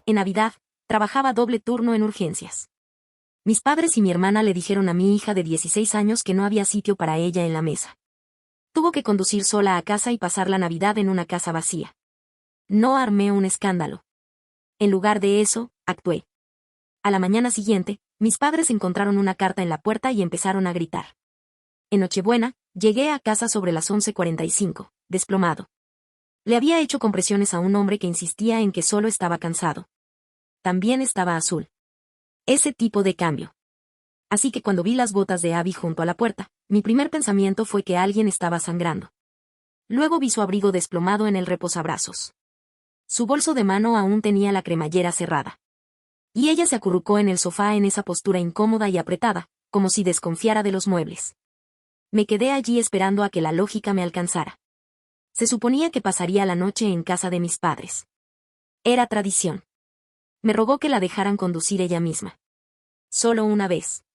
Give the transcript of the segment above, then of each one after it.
En Navidad, trabajaba doble turno en urgencias. Mis padres y mi hermana le dijeron a mi hija de 16 años que no había sitio para ella en la mesa. Tuvo que conducir sola a casa y pasar la Navidad en una casa vacía. No armé un escándalo. En lugar de eso, actué. A la mañana siguiente, mis padres encontraron una carta en la puerta y empezaron a gritar. En Nochebuena, llegué a casa sobre las 11:45, desplomado. Le había hecho compresiones a un hombre que insistía en que solo estaba cansado. También estaba azul. Ese tipo de cambio. Así que cuando vi las botas de Abby junto a la puerta, mi primer pensamiento fue que alguien estaba sangrando. Luego vi su abrigo desplomado en el reposabrazos. Su bolso de mano aún tenía la cremallera cerrada. Y ella se acurrucó en el sofá en esa postura incómoda y apretada, como si desconfiara de los muebles. Me quedé allí esperando a que la lógica me alcanzara. Se suponía que pasaría la noche en casa de mis padres. Era tradición. Me rogó que la dejaran conducir ella misma. Solo una vez.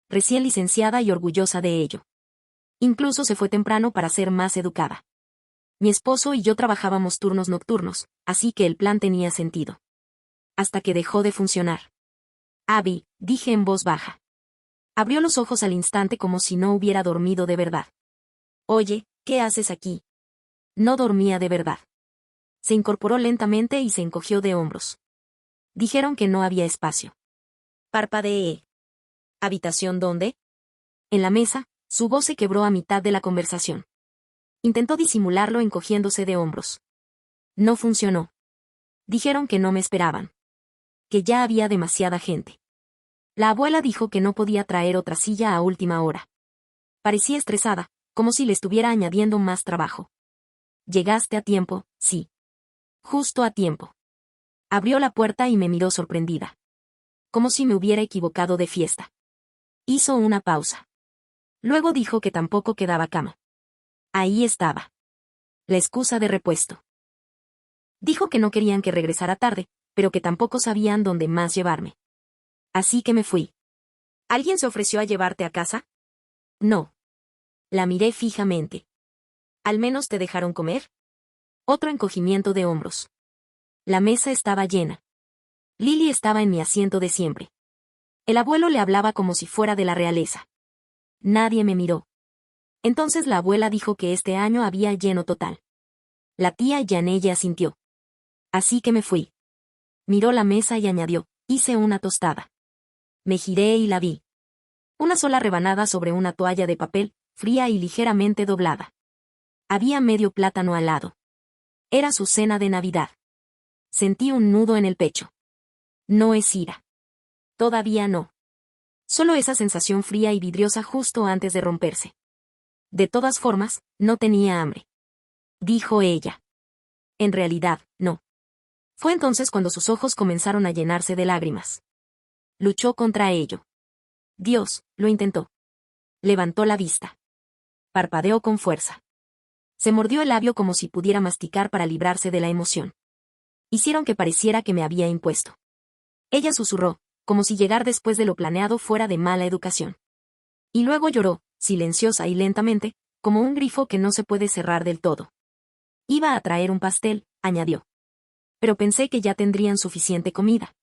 Recién licenciada y orgullosa de ello. Incluso se fue temprano para ser más educada. Mi esposo y yo trabajábamos turnos nocturnos, así que el plan tenía sentido. Hasta que dejó de funcionar. Abby, dije en voz baja. Abrió los ojos al instante como si no hubiera dormido de verdad. Oye, ¿qué haces aquí? No dormía de verdad. Se incorporó lentamente y se encogió de hombros. Dijeron que no había espacio. Parpadeé. ¿Habitación dónde? En la mesa, su voz se quebró a mitad de la conversación. Intentó disimularlo encogiéndose de hombros. No funcionó. Dijeron que no me esperaban. Que ya había demasiada gente. La abuela dijo que no podía traer otra silla a última hora. Parecía estresada, como si le estuviera añadiendo más trabajo. Llegaste a tiempo, sí. Justo a tiempo. Abrió la puerta y me miró sorprendida. Como si me hubiera equivocado de fiesta. Hizo una pausa. Luego dijo que tampoco quedaba cama. Ahí estaba. La excusa de repuesto. Dijo que no querían que regresara tarde, pero que tampoco sabían dónde más llevarme. Así que me fui. ¿Alguien se ofreció a llevarte a casa? No. La miré fijamente. ¿Al menos te dejaron comer? Otro encogimiento de hombros. La mesa estaba llena. Lily estaba en mi asiento de siempre. El abuelo le hablaba como si fuera de la realeza. Nadie me miró. Entonces la abuela dijo que este año había lleno total. La tía Janelle asintió. Así que me fui. Miró la mesa y añadió, hice una tostada. Me giré y la vi. Una sola rebanada sobre una toalla de papel, fría y ligeramente doblada. Había medio plátano al lado. Era su cena de Navidad. Sentí un nudo en el pecho. No es ira. Todavía no. Solo esa sensación fría y vidriosa justo antes de romperse. De todas formas, no tenía hambre. Dijo ella. En realidad, no. Fue entonces cuando sus ojos comenzaron a llenarse de lágrimas. Luchó contra ello. Dios, lo intentó. Levantó la vista. Parpadeó con fuerza. Se mordió el labio como si pudiera masticar para librarse de la emoción. Hicieron que pareciera que me había impuesto. Ella susurró, como si llegar después de lo planeado fuera de mala educación. Y luego lloró, silenciosa y lentamente, como un grifo que no se puede cerrar del todo. Iba a traer un pastel, añadió. Pero pensé que ya tendrían suficiente comida.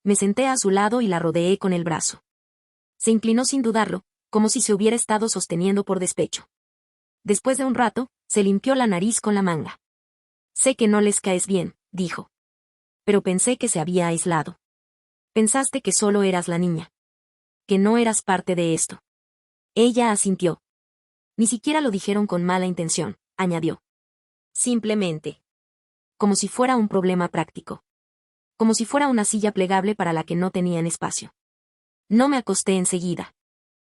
Me senté a su lado y la rodeé con el brazo. Se inclinó sin dudarlo, como si se hubiera estado sosteniendo por despecho. Después de un rato, se limpió la nariz con la manga. Sé que no les caes bien, dijo. Pero pensé que se había aislado. Pensaste que solo eras la niña. Que no eras parte de esto. Ella asintió. Ni siquiera lo dijeron con mala intención, añadió. Simplemente. Como si fuera un problema práctico. Como si fuera una silla plegable para la que no tenían espacio. No me acosté enseguida.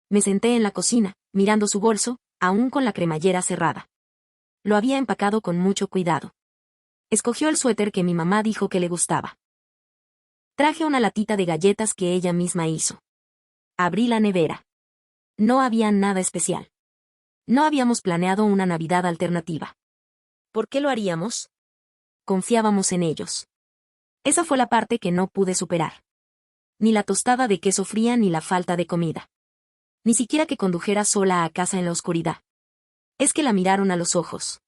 Me senté en la cocina, mirando su bolso, aún con la cremallera cerrada. Lo había empacado con mucho cuidado. Escogió el suéter que mi mamá dijo que le gustaba. Traje una latita de galletas que ella misma hizo. Abrí la nevera. No había nada especial. No habíamos planeado una Navidad alternativa. ¿Por qué lo haríamos? Confiábamos en ellos. Esa fue la parte que no pude superar. Ni la tostada de queso fría ni la falta de comida. Ni siquiera que condujera sola a casa en la oscuridad. Es que la miraron a los ojos.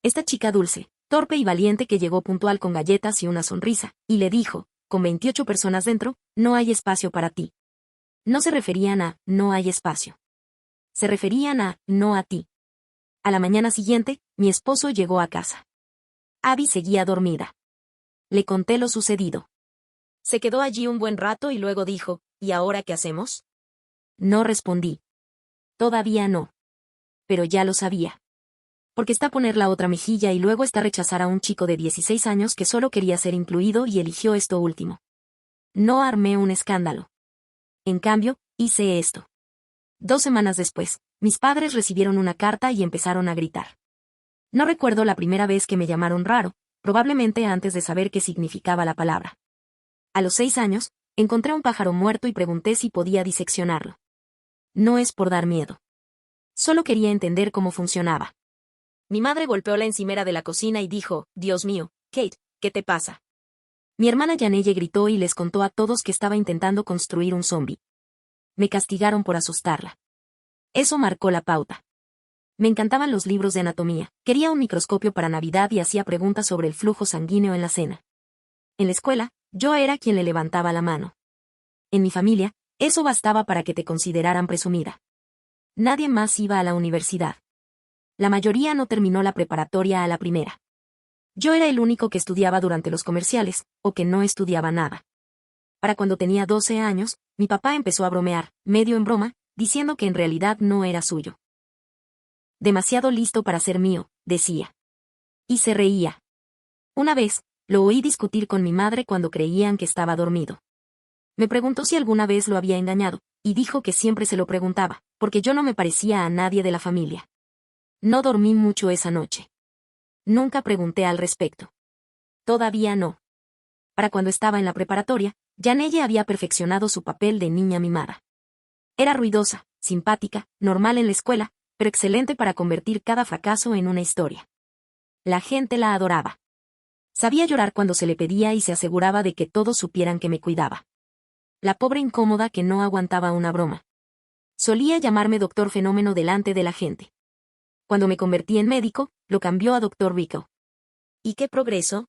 Esta chica dulce, torpe y valiente que llegó puntual con galletas y una sonrisa, y le dijo, con 28 personas dentro, no hay espacio para ti. No se referían a, no hay espacio. Se referían a, no a ti. A la mañana siguiente, mi esposo llegó a casa. Abby seguía dormida. Le conté lo sucedido. Se quedó allí un buen rato y luego dijo, ¿y ahora qué hacemos? No respondí. Todavía no. Pero ya lo sabía. Porque está poner la otra mejilla y luego está rechazar a un chico de 16 años que solo quería ser incluido y eligió esto último. No armé un escándalo. En cambio, hice esto. 2 semanas después, mis padres recibieron una carta y empezaron a gritar. No recuerdo la primera vez que me llamaron raro, probablemente antes de saber qué significaba la palabra. A los 6 años, encontré un pájaro muerto y pregunté si podía diseccionarlo. No es por dar miedo. Solo quería entender cómo funcionaba. Mi madre golpeó la encimera de la cocina y dijo, Dios mío, Kate, ¿qué te pasa? Mi hermana Janelle gritó y les contó a todos que estaba intentando construir un zombi. Me castigaron por asustarla. Eso marcó la pauta. Me encantaban los libros de anatomía, quería un microscopio para Navidad y hacía preguntas sobre el flujo sanguíneo en la cena. En la escuela, yo era quien le levantaba la mano. En mi familia, eso bastaba para que te consideraran presumida. Nadie más iba a la universidad. La mayoría no terminó la preparatoria a la primera. Yo era el único que estudiaba durante los comerciales, o que no estudiaba nada. Para cuando tenía 12 años, mi papá empezó a bromear, medio en broma, diciendo que en realidad no era suyo. Demasiado listo para ser mío, decía. Y se reía. Una vez, lo oí discutir con mi madre cuando creían que estaba dormido. Me preguntó si alguna vez lo había engañado, y dijo que siempre se lo preguntaba, porque yo no me parecía a nadie de la familia. No dormí mucho esa noche. Nunca pregunté al respecto. Todavía no. Para cuando estaba en la preparatoria, Janelle había perfeccionado su papel de niña mimada. Era ruidosa, simpática, normal en la escuela, pero excelente para convertir cada fracaso en una historia. La gente la adoraba. Sabía llorar cuando se le pedía y se aseguraba de que todos supieran que me cuidaba. La pobre incómoda que no aguantaba una broma. Solía llamarme Doctor Fenómeno delante de la gente. Cuando me convertí en médico, lo cambió a Doctor Rico. ¿Y qué progreso?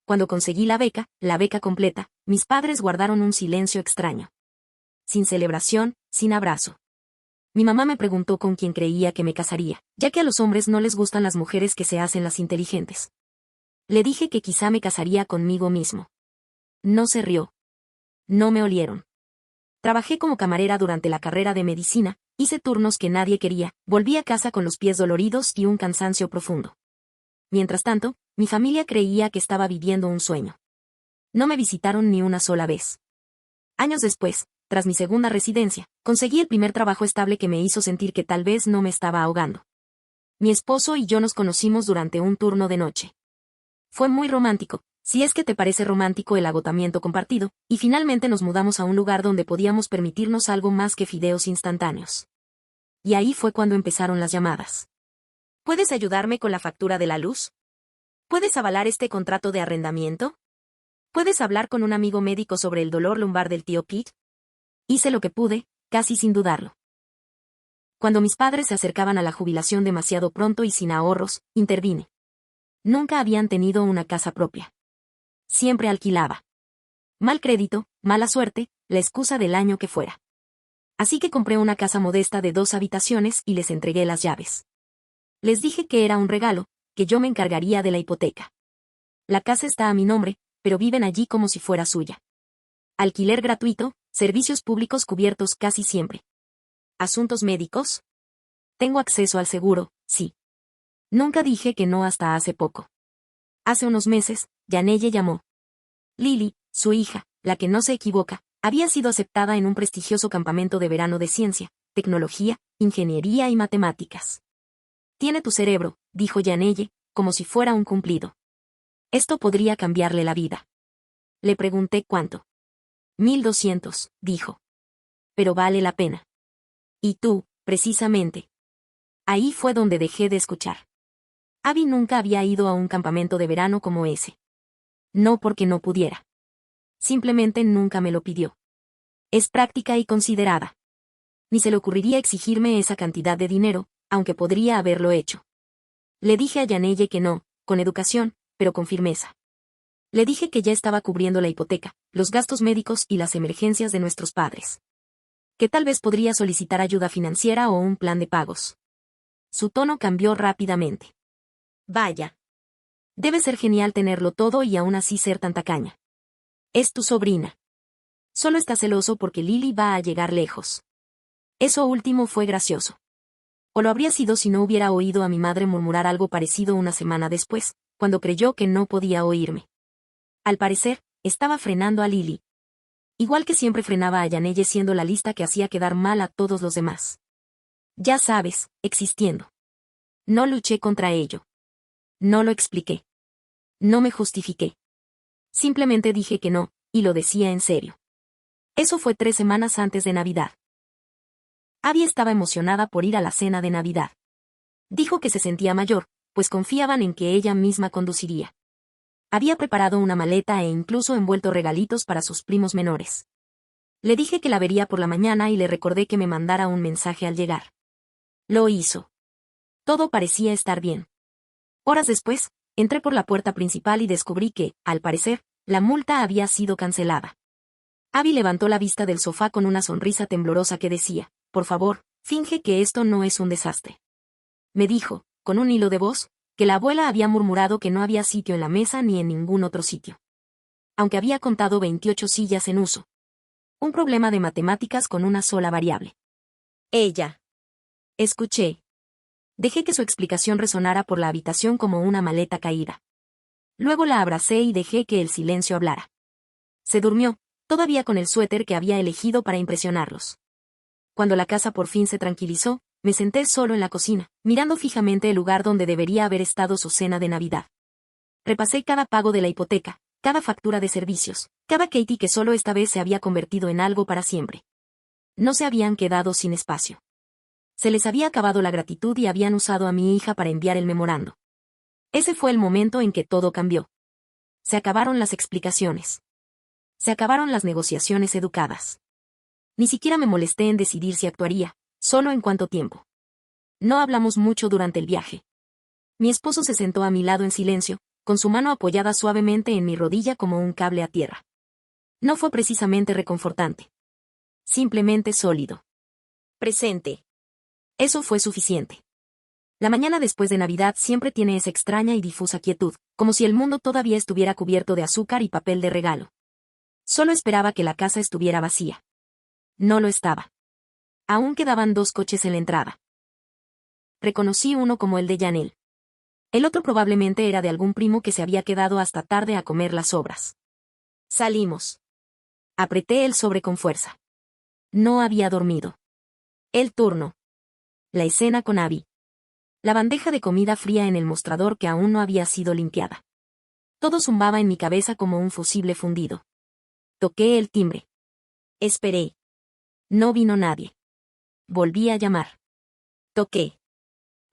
Cuando conseguí la beca completa, mis padres guardaron un silencio extraño. Sin celebración, sin abrazo. Mi mamá me preguntó con quién creía que me casaría, ya que a los hombres no les gustan las mujeres que se hacen las inteligentes. Le dije que quizá me casaría conmigo mismo. No se rió. No me olieron. Trabajé como camarera durante la carrera de medicina, hice turnos que nadie quería, volví a casa con los pies doloridos y un cansancio profundo. Mientras tanto, mi familia creía que estaba viviendo un sueño. No me visitaron ni una sola vez. Años después, tras mi segunda residencia, conseguí el primer trabajo estable que me hizo sentir que tal vez no me estaba ahogando. Mi esposo y yo nos conocimos durante un turno de noche. Fue muy romántico, si es que te parece romántico el agotamiento compartido, y finalmente nos mudamos a un lugar donde podíamos permitirnos algo más que fideos instantáneos. Y ahí fue cuando empezaron las llamadas. ¿Puedes ayudarme con la factura de la luz? ¿Puedes avalar este contrato de arrendamiento? ¿Puedes hablar con un amigo médico sobre el dolor lumbar del tío Pete? Hice lo que pude, casi sin dudarlo. Cuando mis padres se acercaban a la jubilación demasiado pronto y sin ahorros, intervine. Nunca habían tenido una casa propia. Siempre alquilaba. Mal crédito, mala suerte, la excusa del año que fuera. Así que compré una casa modesta de 2 habitaciones y les entregué las llaves. Les dije que era un regalo, que yo me encargaría de la hipoteca. La casa está a mi nombre, pero viven allí como si fuera suya. Alquiler gratuito, servicios públicos cubiertos casi siempre. ¿Asuntos médicos? Tengo acceso al seguro, sí. Nunca dije que no hasta hace poco. Hace unos meses, Janelle llamó. Lily, su hija, la que no se equivoca, había sido aceptada en un prestigioso campamento de verano de ciencia, tecnología, ingeniería y matemáticas. Tiene tu cerebro, dijo Janelle, como si fuera un cumplido. Esto podría cambiarle la vida. Le pregunté cuánto. 1.200, dijo. Pero vale la pena. Y tú, precisamente. Ahí fue donde dejé de escuchar. Abby nunca había ido a un campamento de verano como ese. No porque no pudiera. Simplemente nunca me lo pidió. Es práctica y considerada. Ni se le ocurriría exigirme esa cantidad de dinero, aunque podría haberlo hecho. Le dije a Janelle que no, con educación, pero con firmeza. Le dije que ya estaba cubriendo la hipoteca, los gastos médicos y las emergencias de nuestros padres. Que tal vez podría solicitar ayuda financiera o un plan de pagos. Su tono cambió rápidamente. Vaya. Debe ser genial tenerlo todo y aún así ser tan tacaña. Es tu sobrina. Solo está celoso porque Lily va a llegar lejos. Eso último fue gracioso. O lo habría sido si no hubiera oído a mi madre murmurar algo parecido una semana después, cuando creyó que no podía oírme. Al parecer, estaba frenando a Lily. Igual que siempre frenaba a Yanelle siendo la lista que hacía quedar mal a todos los demás. Ya sabes, existiendo. No luché contra ello. No lo expliqué. No me justifiqué. Simplemente dije que no, y lo decía en serio. Eso fue 3 semanas antes de Navidad. Abby estaba emocionada por ir a la cena de Navidad. Dijo que se sentía mayor, pues confiaban en que ella misma conduciría. Había preparado una maleta e incluso envuelto regalitos para sus primos menores. Le dije que la vería por la mañana y le recordé que me mandara un mensaje al llegar. Lo hizo. Todo parecía estar bien. Horas después, entré por la puerta principal y descubrí que, al parecer, la multa había sido cancelada. Abby levantó la vista del sofá con una sonrisa temblorosa que decía, por favor, finge que esto no es un desastre. Me dijo, con un hilo de voz, que la abuela había murmurado que no había sitio en la mesa ni en ningún otro sitio. Aunque había contado 28 sillas en uso. Un problema de matemáticas con una sola variable. Ella. Escuché. Dejé que su explicación resonara por la habitación como una maleta caída. Luego la abracé y dejé que el silencio hablara. Se durmió, todavía con el suéter que había elegido para impresionarlos. Cuando la casa por fin se tranquilizó, me senté solo en la cocina, mirando fijamente el lugar donde debería haber estado su cena de Navidad. Repasé cada pago de la hipoteca, cada factura de servicios, cada Katie que solo esta vez se había convertido en algo para siempre. No se habían quedado sin espacio. Se les había acabado la gratitud y habían usado a mi hija para enviar el memorando. Ese fue el momento en que todo cambió. Se acabaron las explicaciones. Se acabaron las negociaciones educadas. Ni siquiera me molesté en decidir si actuaría, solo en cuánto tiempo. No hablamos mucho durante el viaje. Mi esposo se sentó a mi lado en silencio, con su mano apoyada suavemente en mi rodilla como un cable a tierra. No fue precisamente reconfortante. Simplemente sólido. Presente. Eso fue suficiente. La mañana después de Navidad siempre tiene esa extraña y difusa quietud, como si el mundo todavía estuviera cubierto de azúcar y papel de regalo. Solo esperaba que la casa estuviera vacía. No lo estaba. Aún quedaban 2 coches en la entrada. Reconocí uno como el de Janelle. El otro probablemente era de algún primo que se había quedado hasta tarde a comer las sobras. Salimos. Apreté el sobre con fuerza. No había dormido. El turno. La escena con Abby. La bandeja de comida fría en el mostrador que aún no había sido limpiada. Todo zumbaba en mi cabeza como un fusible fundido. Toqué el timbre. Esperé. No vino nadie. Volví a llamar. Toqué.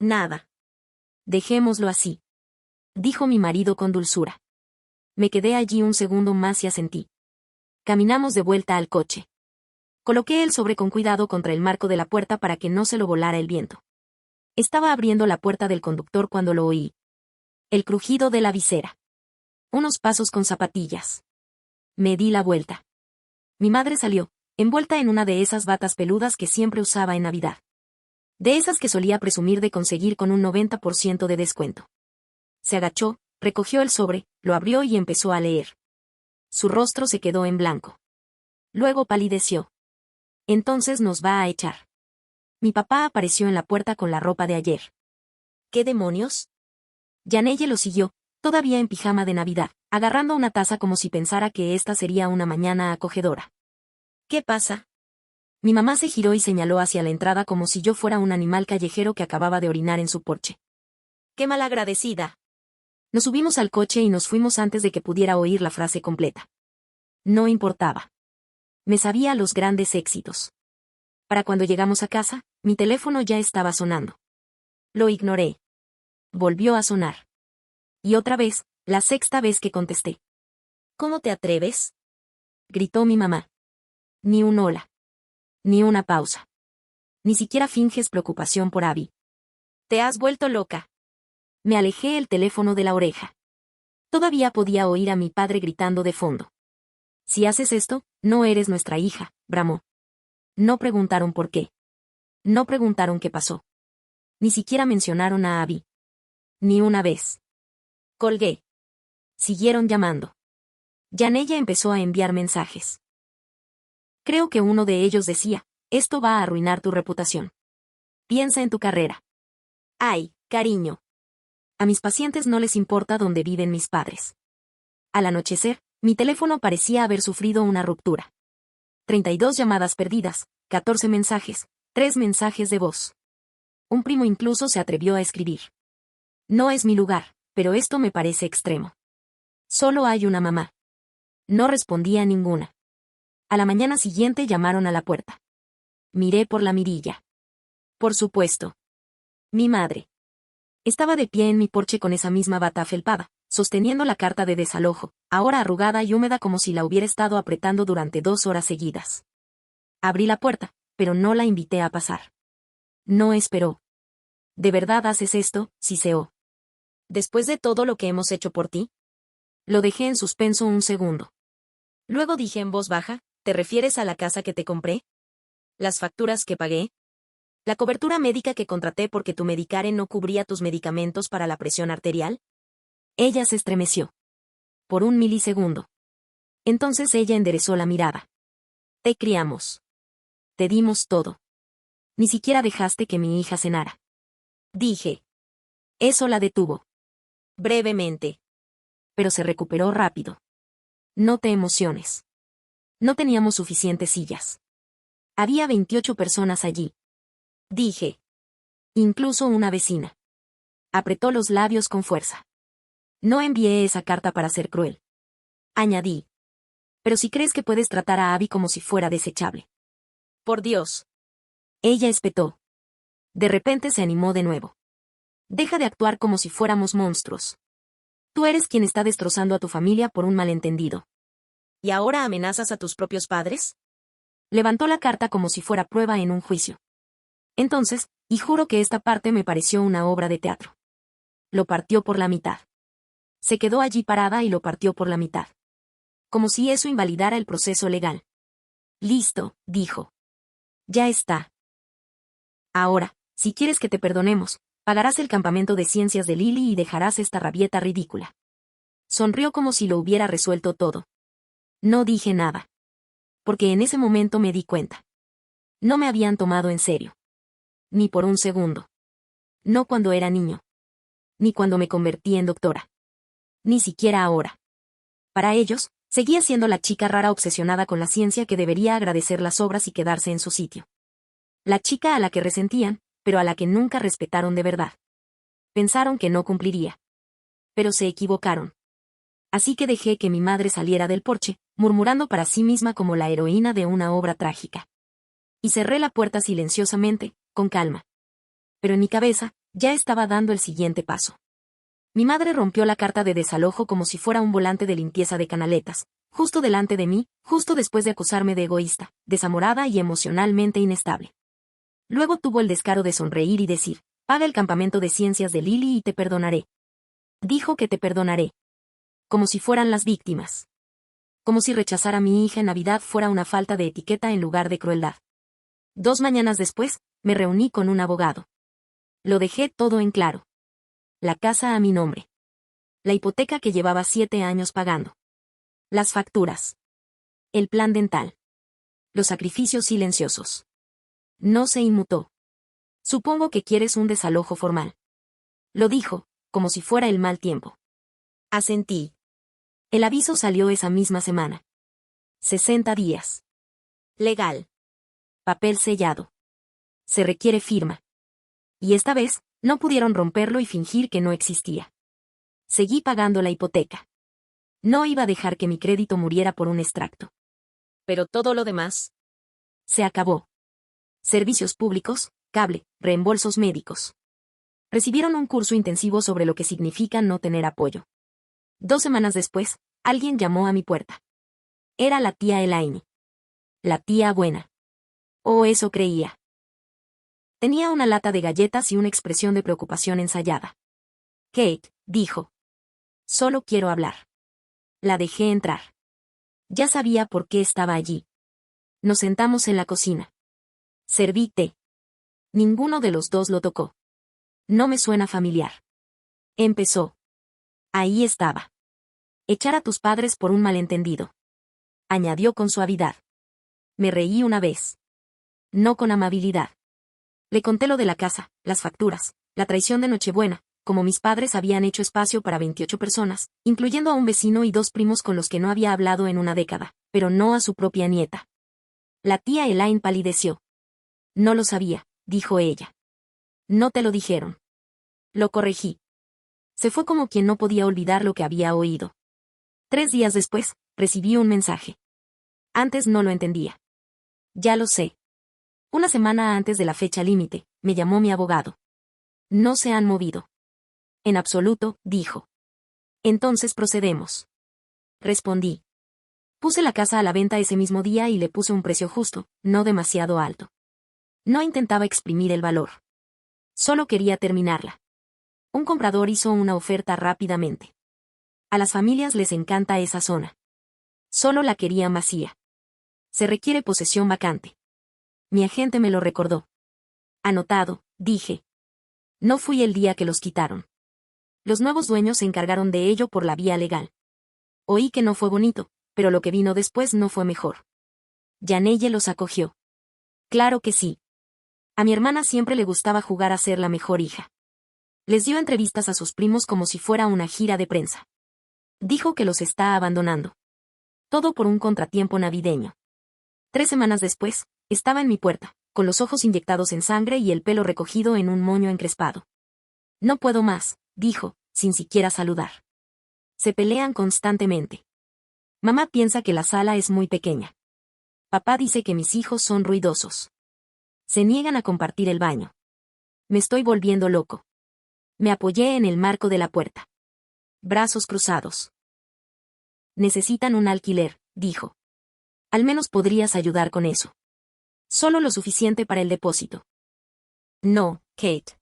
Nada. Dejémoslo así. Dijo mi marido con dulzura. Me quedé allí un segundo más y asentí. Caminamos de vuelta al coche. Coloqué el sobre con cuidado contra el marco de la puerta para que no se lo volara el viento. Estaba abriendo la puerta del conductor cuando lo oí. El crujido de la visera. Unos pasos con zapatillas. Me di la vuelta. Mi madre salió, envuelta en una de esas batas peludas que siempre usaba en Navidad. De esas que solía presumir de conseguir con un 90% de descuento. Se agachó, recogió el sobre, lo abrió y empezó a leer. Su rostro se quedó en blanco. Luego palideció. Entonces nos va a echar. Mi papá apareció en la puerta con la ropa de ayer. ¿Qué demonios? Yanelle lo siguió, todavía en pijama de Navidad, agarrando una taza como si pensara que esta sería una mañana acogedora. ¿Qué pasa? Mi mamá se giró y señaló hacia la entrada como si yo fuera un animal callejero que acababa de orinar en su porche. ¡Qué malagradecida! Nos subimos al coche y nos fuimos antes de que pudiera oír la frase completa. No importaba. Me sabía los grandes éxitos. Para cuando llegamos a casa, mi teléfono ya estaba sonando. Lo ignoré. Volvió a sonar. Y otra vez, la 6ª vez que contesté. ¿Cómo te atreves? Gritó mi mamá. Ni un hola. Ni una pausa. Ni siquiera finges preocupación por Abby. Te has vuelto loca. Me alejé el teléfono de la oreja. Todavía podía oír a mi padre gritando de fondo. Si haces esto, no eres nuestra hija, bramó. No preguntaron por qué. No preguntaron qué pasó. Ni siquiera mencionaron a Abby. Ni una vez. Colgué. Siguieron llamando. Yanella empezó a enviar mensajes. Creo que uno de ellos decía, esto va a arruinar tu reputación. Piensa en tu carrera. Ay, cariño. A mis pacientes no les importa dónde viven mis padres. Al anochecer, mi teléfono parecía haber sufrido una ruptura. 32 llamadas perdidas, 14 mensajes, 3 mensajes de voz. Un primo incluso se atrevió a escribir. No es mi lugar, pero esto me parece extremo. Solo hay una mamá. No respondía a ninguna. A la mañana siguiente llamaron a la puerta. Miré por la mirilla. Por supuesto. Mi madre. Estaba de pie en mi porche con esa misma bata afelpada, sosteniendo la carta de desalojo, ahora arrugada y húmeda como si la hubiera estado apretando durante 2 horas seguidas. Abrí la puerta, pero no la invité a pasar. No esperó. ¿De verdad haces esto, Siseo? ¿Después de todo lo que hemos hecho por ti? Lo dejé en suspenso un segundo. Luego dije en voz baja, ¿te refieres a la casa que te compré? ¿Las facturas que pagué? ¿La cobertura médica que contraté porque tu Medicare no cubría tus medicamentos para la presión arterial? Ella se estremeció. Por un milisegundo. Entonces ella enderezó la mirada. Te criamos. Te dimos todo. Ni siquiera dejaste que mi hija cenara. Dije. Eso la detuvo. Brevemente. Pero se recuperó rápido. No te emociones. No teníamos suficientes sillas. Había 28 personas allí. Dije. Incluso una vecina. Apretó los labios con fuerza. No envié esa carta para ser cruel. Añadí. Pero si crees que puedes tratar a Abby como si fuera desechable. Por Dios. Ella espetó. De repente se animó de nuevo. Deja de actuar como si fuéramos monstruos. Tú eres quien está destrozando a tu familia por un malentendido. ¿Y ahora amenazas a tus propios padres? Levantó la carta como si fuera prueba en un juicio. Entonces, y juro que esta parte me pareció una obra de teatro. Lo partió por la mitad. Se quedó allí parada y lo partió por la mitad. Como si eso invalidara el proceso legal. Listo, dijo. Ya está. Ahora, si quieres que te perdonemos, pagarás el campamento de ciencias de Lily y dejarás esta rabieta ridícula. Sonrió como si lo hubiera resuelto todo. No dije nada. Porque en ese momento me di cuenta. No me habían tomado en serio. Ni por un segundo. No cuando era niño. Ni cuando me convertí en doctora. Ni siquiera ahora. Para ellos, seguía siendo la chica rara obsesionada con la ciencia que debería agradecer las obras y quedarse en su sitio. La chica a la que resentían, pero a la que nunca respetaron de verdad. Pensaron que no cumpliría. Pero se equivocaron. Así que dejé que mi madre saliera del porche, murmurando para sí misma como la heroína de una obra trágica. Y cerré la puerta silenciosamente, con calma. Pero en mi cabeza, ya estaba dando el siguiente paso. Mi madre rompió la carta de desalojo como si fuera un volante de limpieza de canaletas, justo delante de mí, justo después de acusarme de egoísta, desamorada y emocionalmente inestable. Luego tuvo el descaro de sonreír y decir, paga el campamento de ciencias de Lily y te perdonaré. Dijo que te perdonaré. Como si fueran las víctimas. Como si rechazar a mi hija en Navidad fuera una falta de etiqueta en lugar de crueldad. 2 mañanas después, me reuní con un abogado. Lo dejé todo en claro. La casa a mi nombre. La hipoteca que llevaba 7 años pagando. Las facturas. El plan dental. Los sacrificios silenciosos. No se inmutó. Supongo que quieres un desalojo formal. Lo dijo, como si fuera el mal tiempo. Asentí. El aviso salió esa misma semana. 60 días. Legal. Papel sellado. Se requiere firma. Y esta vez, no pudieron romperlo y fingir que no existía. Seguí pagando la hipoteca. No iba a dejar que mi crédito muriera por un extracto. Pero todo lo demás. Se acabó. Servicios públicos, cable, reembolsos médicos. Recibieron un curso intensivo sobre lo que significa no tener apoyo. 2 semanas después, alguien llamó a mi puerta. Era la tía Elaine. La tía buena. O eso creía. Tenía una lata de galletas y una expresión de preocupación ensayada. Kate, dijo. Solo quiero hablar. La dejé entrar. Ya sabía por qué estaba allí. Nos sentamos en la cocina. Serví té. Ninguno de los dos lo tocó. No me suena familiar. Empezó. Ahí estaba. Echar a tus padres por un malentendido. Añadió con suavidad. Me reí una vez. No con amabilidad. Le conté lo de la casa, las facturas, la traición de Nochebuena, como mis padres habían hecho espacio para 28 personas, incluyendo a un vecino y 2 primos con los que no había hablado en una década, pero no a su propia nieta. La tía Elaine palideció. No lo sabía, dijo ella. No te lo dijeron. Lo corregí. Se fue como quien no podía olvidar lo que había oído. 3 días después, recibí un mensaje. Antes no lo entendía. Ya lo sé. Una semana antes de la fecha límite, me llamó mi abogado. No se han movido. En absoluto, dijo. Entonces procedemos. Respondí. Puse la casa a la venta ese mismo día y le puse un precio justo, no demasiado alto. No intentaba exprimir el valor. Solo quería terminarla. Un comprador hizo una oferta rápidamente. A las familias les encanta esa zona. Solo la querían vacía. Se requiere posesión vacante. Mi agente me lo recordó. Anotado, dije. No fui el día que los quitaron. Los nuevos dueños se encargaron de ello por la vía legal. Oí que no fue bonito, pero lo que vino después no fue mejor. Yanelle los acogió. Claro que sí. A mi hermana siempre le gustaba jugar a ser la mejor hija. Les dio entrevistas a sus primos como si fuera una gira de prensa. Dijo que los está abandonando. Todo por un contratiempo navideño. 3 semanas después, estaba en mi puerta, con los ojos inyectados en sangre y el pelo recogido en un moño encrespado. No puedo más, dijo, sin siquiera saludar. Se pelean constantemente. Mamá piensa que la sala es muy pequeña. Papá dice que mis hijos son ruidosos. Se niegan a compartir el baño. Me estoy volviendo loco. Me apoyé en el marco de la puerta. Brazos cruzados. Necesitan un alquiler, dijo. Al menos podrías ayudar con eso. Solo lo suficiente para el depósito. No, Kate.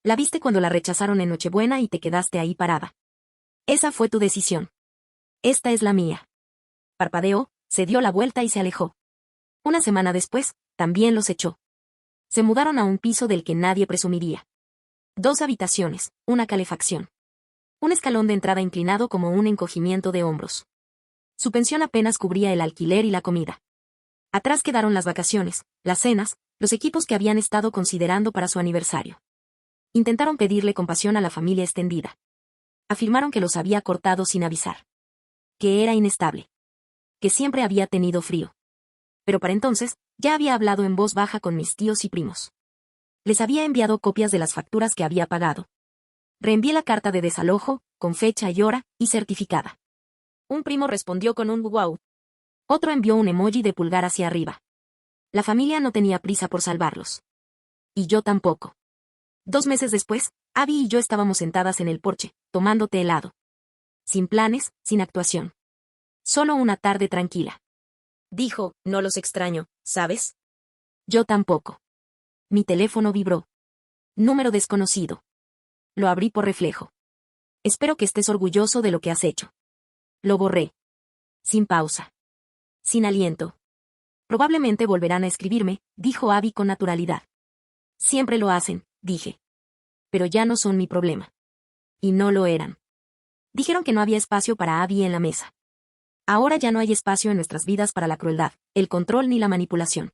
La viste cuando la rechazaron en Nochebuena y te quedaste ahí parada. Esa fue tu decisión. Esta es la mía. Parpadeó, se dio la vuelta y se alejó. Una semana después, también los echó. Se mudaron a un piso del que nadie presumiría. 2 habitaciones, una calefacción. Un escalón de entrada inclinado como un encogimiento de hombros. Su pensión apenas cubría el alquiler y la comida. Atrás quedaron las vacaciones, las cenas, los equipos que habían estado considerando para su aniversario. Intentaron pedirle compasión a la familia extendida. Afirmaron que los había cortado sin avisar. Que era inestable. Que siempre había tenido frío. Pero para entonces, ya había hablado en voz baja con mis tíos y primos. Les había enviado copias de las facturas que había pagado. Reenvié la carta de desalojo, con fecha y hora, y certificada. Un primo respondió con un wow. Otro envió un emoji de pulgar hacia arriba. La familia no tenía prisa por salvarlos. Y yo tampoco. 2 meses después, Abby y yo estábamos sentadas en el porche, tomando té helado. Sin planes, sin actuación. Solo una tarde tranquila. Dijo, no los extraño, ¿sabes? Yo tampoco. Mi teléfono vibró. Número desconocido. Lo abrí por reflejo. Espero que estés orgulloso de lo que has hecho. Lo borré. Sin pausa. Sin aliento. Probablemente volverán a escribirme, dijo Abby con naturalidad. Siempre lo hacen, dije. Pero ya no son mi problema. Y no lo eran. Dijeron que no había espacio para Abby en la mesa. Ahora ya no hay espacio en nuestras vidas para la crueldad, el control ni la manipulación.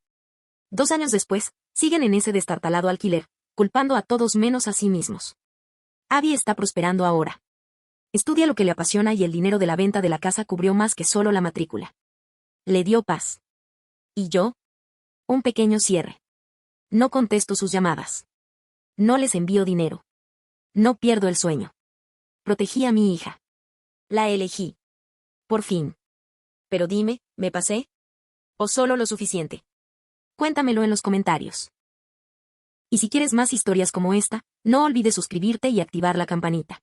2 años después, siguen en ese destartalado alquiler, culpando a todos menos a sí mismos. Abby está prosperando ahora. Estudia lo que le apasiona y el dinero de la venta de la casa cubrió más que solo la matrícula. Le dio paz. ¿Y yo? Un pequeño cierre. No contesto sus llamadas. No les envío dinero. No pierdo el sueño. Protegí a mi hija. La elegí. Por fin. Pero dime, ¿me pasé? ¿O solo lo suficiente? Cuéntamelo en los comentarios. Y si quieres más historias como esta, no olvides suscribirte y activar la campanita.